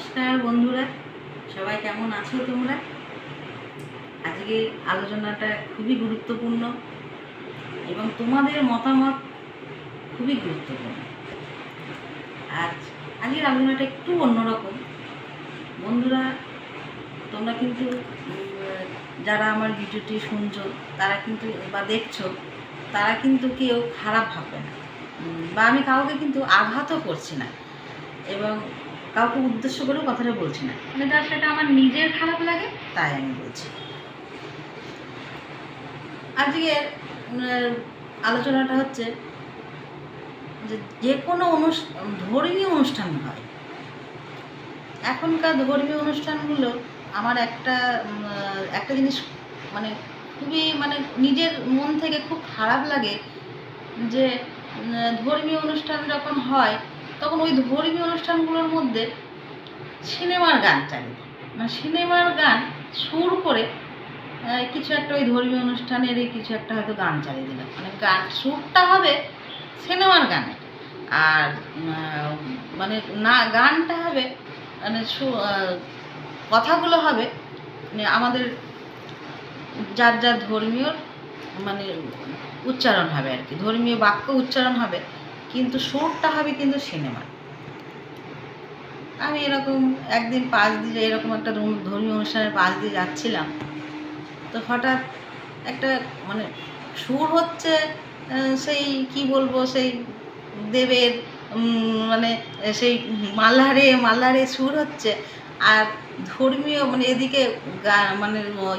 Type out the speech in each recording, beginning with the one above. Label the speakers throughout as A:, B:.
A: নমস্কার বন্ধুরা, সবাই কেমন আছো তোমরা? আজকে আলোচনাটা খুবই গুরুত্বপূর্ণ এবং তোমাদের মতামত খুবই গুরুত্বপূর্ণ। আজকের আলোচনাটা একটু অন্যরকম। বন্ধুরা, তোমরা কিন্তু যারা আমার ভিডিওটি শুনছো তারা কিন্তু বা দেখছো, তারা কিন্তু কেউ খারাপ ভাববে না, বা আমি কাউকে কিন্তু আঘাতও করছি না এবং কাউকে উদ্দেশ্য করেও কথাটা বলছি না। তার সেটা আমার নিজের খারাপ লাগে তাই আমি বলছি। আজকের আলোচনাটা হচ্ছে যে কোনো ধর্মীয় অনুষ্ঠান হয়। এখনকার ধর্মীয় অনুষ্ঠানগুলো আমার একটা জিনিস মানে খুবই নিজের মন থেকে খুব খারাপ লাগে যে ধর্মীয় অনুষ্ঠান যখন হয় তখন ওই ধর্মীয় অনুষ্ঠানগুলোর মধ্যে সিনেমার গান চালিয়ে, সিনেমার গান সুর করে কিছু একটা ওই ধর্মীয় অনুষ্ঠানেরই কিছু একটা হয়তো গান চালিয়ে দিল, গান সুরটা হবে সিনেমার গানে আর না গানটা হবে কথাগুলো হবে আমাদের যার যার ধর্মীয় উচ্চারণ হবে আর কি, ধর্মীয় বাক্য উচ্চারণ হবে, কিন্তু সুরটা হবে কিন্তু সিনেমা। আমি এরকম একদিন পাশ দিয়ে এরকম একটা ধর্মীয় অনুষ্ঠানের পাশ দিয়ে যাচ্ছিলাম, তো হঠাৎ একটা সুর হচ্ছে সেই কি বলবো, সেই দেবের সেই মাল্লারে সুর হচ্ছে, আর ধর্মীয় এদিকে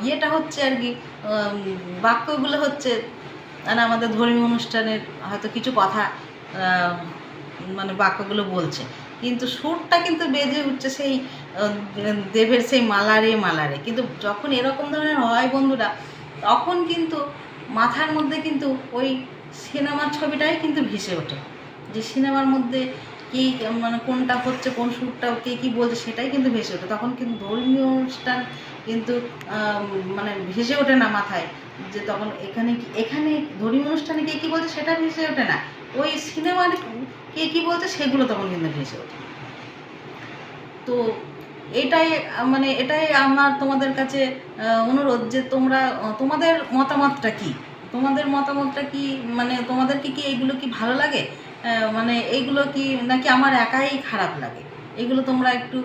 A: ইয়েটা হচ্ছে আর কি, বাক্যগুলো হচ্ছে আমাদের ধর্মীয় অনুষ্ঠানের হয়তো কিছু কথা বাক্যগুলো বলছে, কিন্তু সুরটা কিন্তু বেজে উঠছে সেই দেবের সেই মালারে। কিন্তু যখন এরকম ধরনের হয় বন্ধুরা, তখন কিন্তু মাথার মধ্যে কিন্তু ওই সিনেমার ছবিটাই কিন্তু ভেসে ওঠে, যে সিনেমার মধ্যে কী কোনটা হচ্ছে, কোন সুরটা কে কী বলছে সেটাই কিন্তু ভেসে ওঠে। তখন কিন্তু ধর্মীয় অনুষ্ঠান কিন্তু ভেসে ওঠে না মাথায়, যে তখন এখানে ধর্মীয় অনুষ্ঠানে কে কী বলছে সেটা ভেসে ওঠে না, ওই সিনেমার কে কী বলছে সেগুলো তখন কিন্তু ভেসে ওঠে। তো এটাই আমার তোমাদের কাছে অনুরোধ যে তোমাদের মতামতটা কি, তোমাদেরকে কি এইগুলো কি ভালো লাগে, এইগুলো কি নাকি আমার একাই খারাপ লাগে, এগুলো তোমরা একটু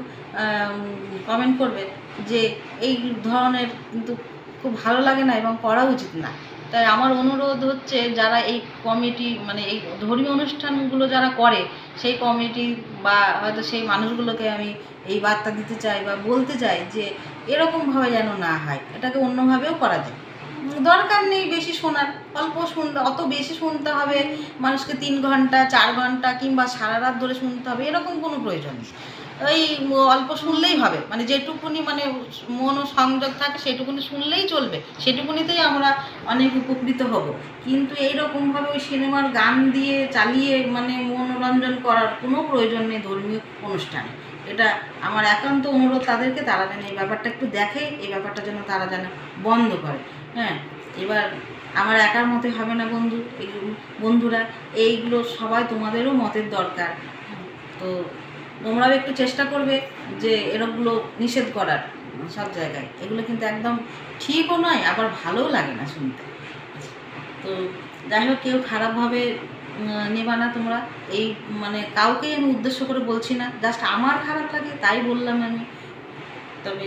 A: কমেন্ট করবে যে এই ধরনের কিন্তু খুব ভালো লাগে না এবং করা উচিত না। তাই আমার অনুরোধ হচ্ছে, যারা এই কমিটি এই ধর্মীয় অনুষ্ঠানগুলো যারা করে সেই কমিটি বা হয়তো সেই মানুষগুলোকে আমি এই বার্তা দিতে চাই বা বলতে চাই যে এরকমভাবে যেন না হয়, এটাকে অন্যভাবেও করা যায়। দরকার নেই বেশি শোনার, অল্প শুনতে, অত বেশি শুনতে হবে মানুষকে 3 ঘন্টা 4 ঘন্টা কিংবা সারা রাত ধরে শুনতে হবে, এরকম কোনো প্রয়োজন নেই। ওই অল্প শুনলেই হবে, যেটুকুনি মন সংযোগ থাকে সেটুকুনি শুনলেই চলবে, সেটুকুনিতেই আমরা অনেক উপকৃত হব। কিন্তু এইরকমভাবে ওই সিনেমার গান দিয়ে চালিয়ে মনোরঞ্জন করার কোনো প্রয়োজন নেই ধর্মীয় অনুষ্ঠানে। এটা আমার একান্ত অনুরোধ তাদেরকে, তারা যেন এই ব্যাপারটা একটু দেখে, এই ব্যাপারটা যেন তারা যেন বন্ধ করে। হ্যাঁ, এবার আমার একার মতে হবে না বন্ধুরা, এইগুলো সবাই তোমাদেরও মতের দরকার। তো তোমরাও একটু চেষ্টা করবে যে এরকমগুলো নিষেধ করার সব জায়গায়। এগুলো কিন্তু একদম ঠিকও নয়, আবার ভালোও লাগে না শুনতে। তো যাই হোক, কেউ খারাপভাবে নেবা না তোমরা, এই কাউকেই আমি উদ্দেশ্য করে বলছি না, জাস্ট আমার খারাপ লাগে তাই বললাম আমি। তবে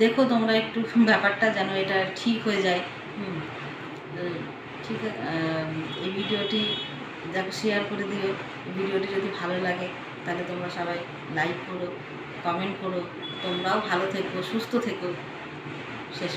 A: দেখো তোমরা একটু ব্যাপারটা যেন এটা ঠিক হয়ে যায়। ঠিক আছে, এই ভিডিওটি দেখো, শেয়ার করে দিও। ভিডিওটি যদি ভালো লাগে তাহলে তোমরা সবাই লাইক করো, কমেন্ট করো। তোমরাও ভালো থেকো, সুস্থ থেকো। শেষ।